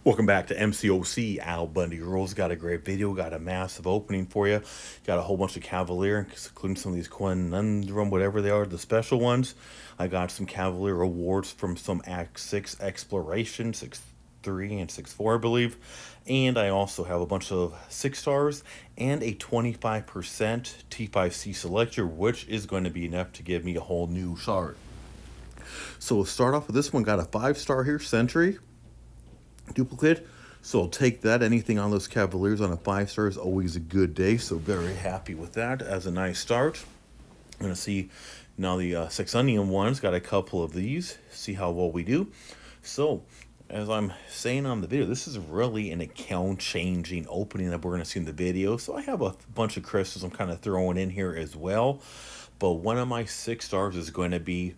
Welcome back to MCOC, AlBundyRules. Got a great video, got a massive opening for you. Got a whole bunch of Cavalier, including some of these Conundrum, whatever they are, the special ones. I got some Cavalier awards from some Act 6 Exploration, 6.3 and 6.4, I believe. And I also have a bunch of 6 stars and a 25% T5c selector, which is going to be enough to give me a whole new chart. So we'll start off with this one. Got a 5-star here, Sentry. Duplicate, so I'll take that. Anything on those Cavaliers on a 5-star is always a good day, so very happy with that as a nice start. I'm going to see now the 6 onion ones. Got a couple of these, see how well we do. So as I'm saying on the video, this is really an account changing opening that we're going to see in the video. So I have a bunch of crystals I'm kind of throwing in here as well, but one of my 6 stars is going to be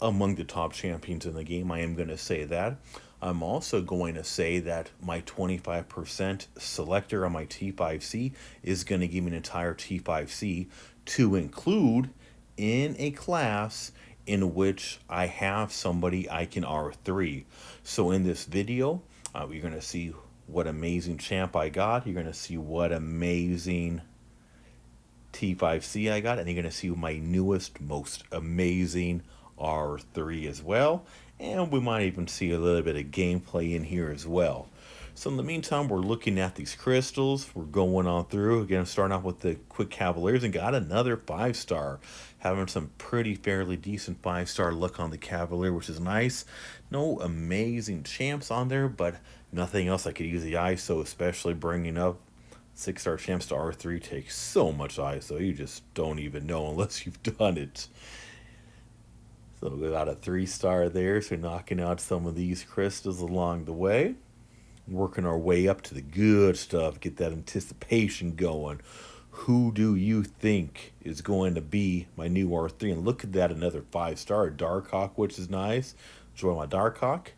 among the top champions in the game. I am going to say that. I'm also going to say that my 25% selector on my T5C is going to give me an entire T5C to include in a class in which I have somebody I can R3. So in this video, you're going to see what amazing champ I got. You're going to see what amazing T5C I got, and you're going to see my newest, most amazing R3 as well. And we might even see a little bit of gameplay in here as well. So in the meantime, we're looking at these crystals. We're going on through. Again, starting off with the quick Cavaliers and got another 5-star. Having some pretty fairly decent 5-star luck on the Cavalier, which is nice. No amazing champs on there, but nothing else I could use the ISO, especially bringing up 6-star champs to R3 takes so much ISO. You just don't even know unless you've done it. So we got a 3-star there, so knocking out some of these crystals along the way. Working our way up to the good stuff, get that anticipation going. Who do you think is going to be my new R3? And look at that, another 5-star, Darkhawk, which is nice. Enjoy my Darkhawk.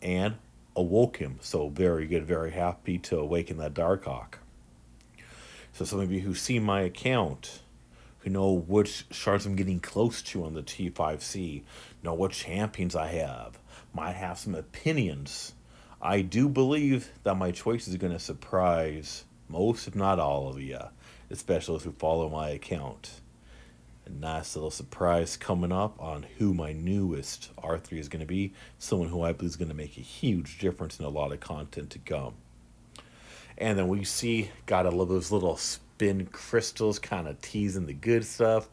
And awoke him, so very good, very happy to awaken that Darkhawk. So some of you who see my account, who know which shards I'm getting close to on the T5C, know what champions I have, might have some opinions. I do believe that my choice is going to surprise most, if not all of you, especially those who follow my account. A nice little surprise coming up on who my newest R3 is going to be, someone who I believe is going to make a huge difference in a lot of content to come. And then we see, gotta love those little spin crystals, kind of teasing the good stuff,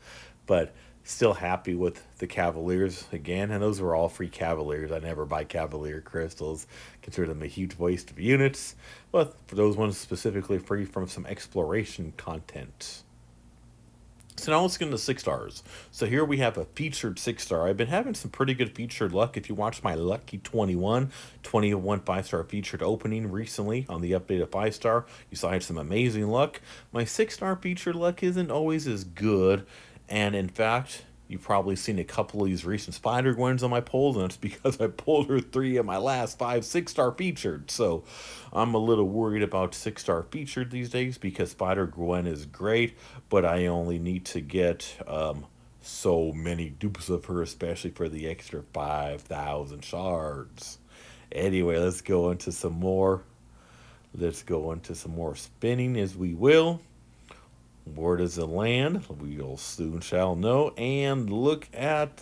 but still happy with the Cavaliers again. And those were all free Cavaliers. I never buy Cavalier crystals, consider them a huge waste of units, but for those ones specifically free from some exploration content. So now let's get into 6 stars. So here we have a featured 6-star. I've been having some pretty good featured luck. If you watch my Lucky 21 5-star featured opening recently on the updated 5-star, you saw I had some amazing luck. My 6-star featured luck isn't always as good, and in fact, you've probably seen a couple of these recent Spider-Gwens on my polls, and it's because I pulled her 3 of my last 5 6-star featured. So I'm a little worried about 6-star featured these days because Spider-Gwen is great, but I only need to get so many dupes of her, especially for the extra 5,000 shards. Anyway, let's go into some more. Let's go into some more spinning as we will. Where does it land? We'll soon shall know. And look at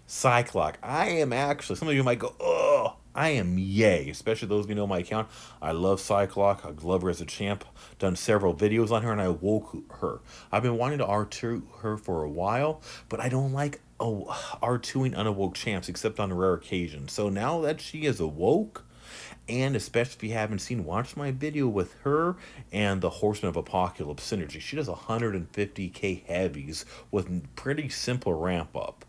Cyclock. I am actually, some of you might go, oh, I am yay, especially those of you who know my account. I love Cyclock. I love her as a champ. Done several videos on her, and I woke her. I've been wanting to R2 her for a while, but I don't like R2ing unawoke champs except on a rare occasion. So now that she is awoke, and especially if you haven't seen, watch my video with her and the Horseman of Apocalypse synergy. She does 150k heavies with pretty simple ramp up.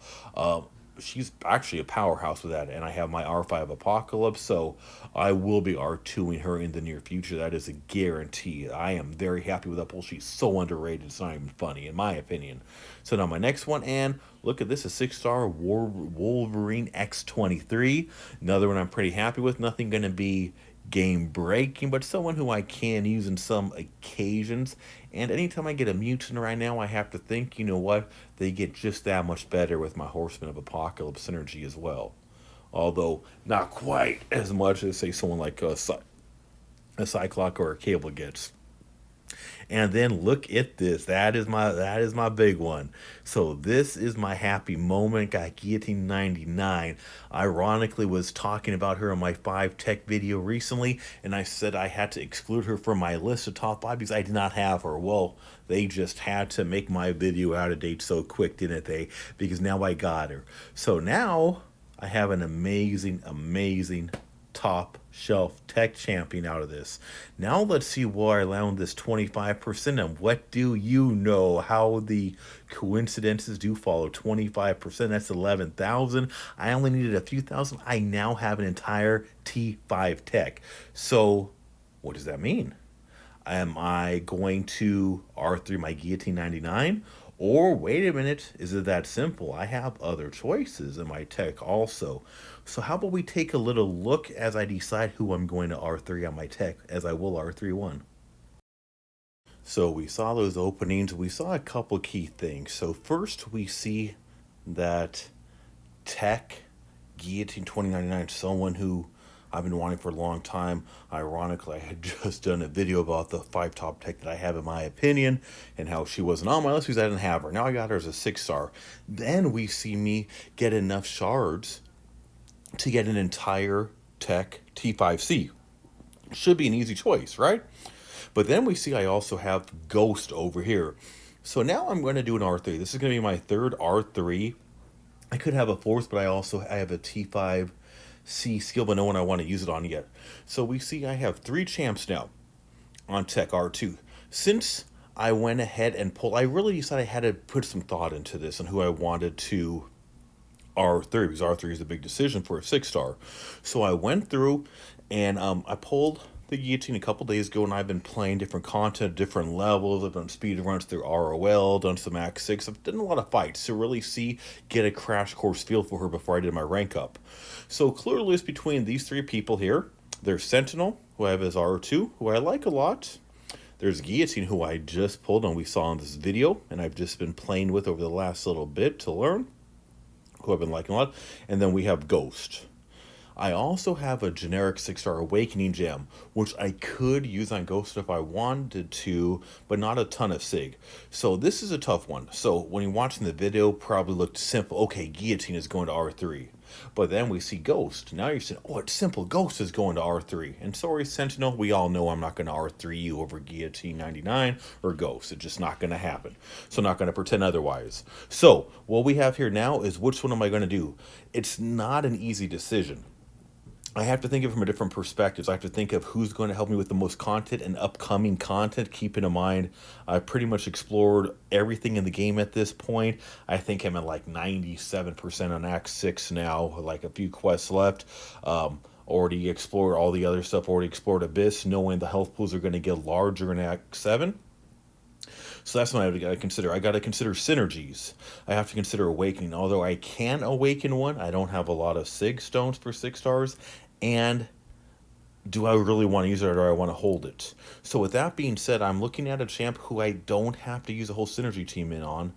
She's actually a powerhouse with that, and I have my R5 Apocalypse, so I will be R2ing her in the near future. That is a guarantee. I am very happy with that pull. She's so underrated, it's not even funny, in my opinion. So now my next one, and look at this, a 6-star Wolverine X23. Another one I'm pretty happy with. Nothing going to be game breaking, but someone who I can use in some occasions. And anytime I get a mutant right now, I have to think, you know what, they get just that much better with my Horseman of Apocalypse synergy as well. Although not quite as much as, say, someone like a Cyclops or a Cable gets. And then look at this. That is my big one. So this is my happy moment. Got Guillotine 99. Ironically, was talking about her in my 5 tech video recently, and I said I had to exclude her from my list of top 5 because I did not have her. Well, they just had to make my video out of date so quick, didn't they? Because now I got her. So now I have an amazing top shelf tech champion out of this. Now let's see where I land this 25%, and what do you know how the coincidences do follow. 25%, that's 11,000. I only needed a few thousand. I now have an entire T5 tech. So what does that mean? Am I going to R3 my Guillotine 99? Or wait a minute, is it that simple? I have other choices in my tech also. So how about we take a little look as I decide who I'm going to R3 on my tech, as I will R3 one. So we saw those openings. We saw a couple key things. So first we see that tech Guillotine 2099, someone who I've been wanting for a long time. Ironically, I had just done a video about the 5 top tech that I have in my opinion and how she wasn't on my list because I didn't have her. Now I got her as a 6-star. Then we see me get enough shards to get an entire tech T5c. Should be an easy choice, right? But then we see I also have Ghost over here. So now I'm going to do an R3. This is going to be my third R3. I could have a fourth, but I have a T5C skill, but no one I want to use it on yet. So we see I have 3 champs now on tech R2. Since I went ahead and pulled, I really decided I had to put some thought into this and who I wanted to R3, because R3 is a big decision for a 6-star. So I went through and I pulled the Guillotine a couple days ago, and I've been playing different content, different levels. I've done speed runs through ROL, done some Act 6. I've done a lot of fights to really get a crash course feel for her before I did my rank up. So clearly it's between these 3 people here. There's Sentinel, who I have as R2, who I like a lot. There's Guillotine, who I just pulled and we saw in this video, and I've just been playing with over the last little bit to learn, who I've been liking a lot. And then we have Ghost. I also have a generic 6-star Awakening gem, which I could use on Ghost if I wanted to, but not a ton of sig. So this is a tough one. So when you're watching the video, probably looked simple. Okay, Guillotine is going to R3. But then we see Ghost. Now you're saying, oh, it's simple. Ghost is going to R3. And sorry, Sentinel, we all know I'm not going to R3 you over Guillotine 99 or Ghost. It's just not going to happen. So I'm not going to pretend otherwise. So what we have here now is which one am I going to do? It's not an easy decision. I have to think of it from a different perspectives. I have to think of who's going to help me with the most content and upcoming content, keeping in mind I've pretty much explored everything in the game at this point. I think I'm at like 97% on Act 6 now, like a few quests left. Already explored all the other stuff, already explored Abyss, knowing the health pools are going to get larger in Act 7. So that's what I got to consider. I got to consider synergies. I have to consider Awakening. Although I can awaken one, I don't have a lot of Sig stones for 6 stars. And do I really want to use it, or do I want to hold it? So with that being said, I'm looking at a champ who I don't have to use a whole synergy team in on,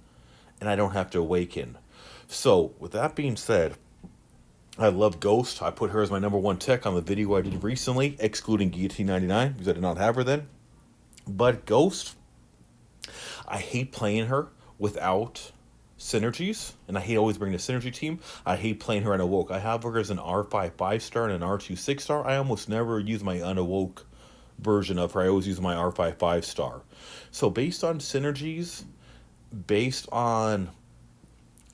and I don't have to awaken. So with that being said, I love Ghost. I put her as my #1 tech on the video I did recently, excluding Guillotine 99, because I did not have her then. But Ghost, I hate playing her without synergies, and I hate always bringing a synergy team. I hate playing her unawoke. I have her as an R5 5-star and an R2 6-star. I almost never use my unawoke version of her. I always use my R5 5-star. So based on synergies, based on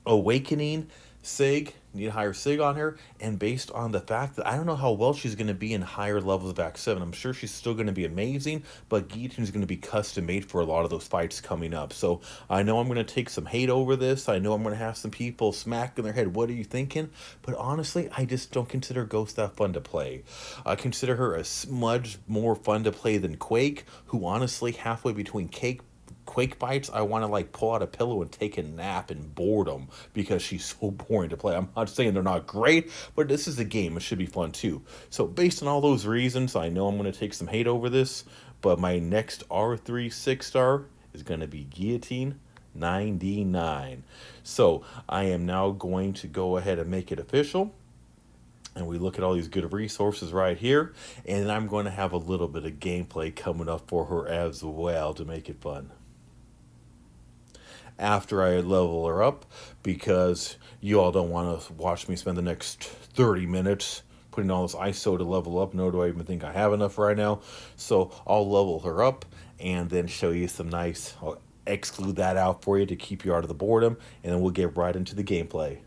awakening, Sig, need a higher Sig on her, and based on the fact that I don't know how well she's going to be in higher levels of Act 7. I'm sure she's still going to be amazing, but Guillotine is going to be custom made for a lot of those fights coming up. So I know I'm going to take some hate over this. I know I'm going to have some people smacking their head, what are you thinking? But honestly, I just don't consider Ghost that fun to play. I consider her a smudge more fun to play than Quake, who honestly halfway between Quake bites, I want to like pull out a pillow and take a nap in boredom because she's so boring to play. I'm not saying they're not great, but this is a game. It should be fun too. So based on all those reasons, I know I'm going to take some hate over this, but my next R3 6-star is going to be Guillotine 99. So I am now going to go ahead and make it official. And we look at all these good resources right here. And I'm going to have a little bit of gameplay coming up for her as well to make it fun. After I level her up, because you all don't want to watch me spend the next 30 minutes putting all this ISO to level up, nor do I even think I have enough right now. So I'll level her up and then show you some nice, I'll exclude that out for you to keep you out of the boredom, and then we'll get right into the gameplay.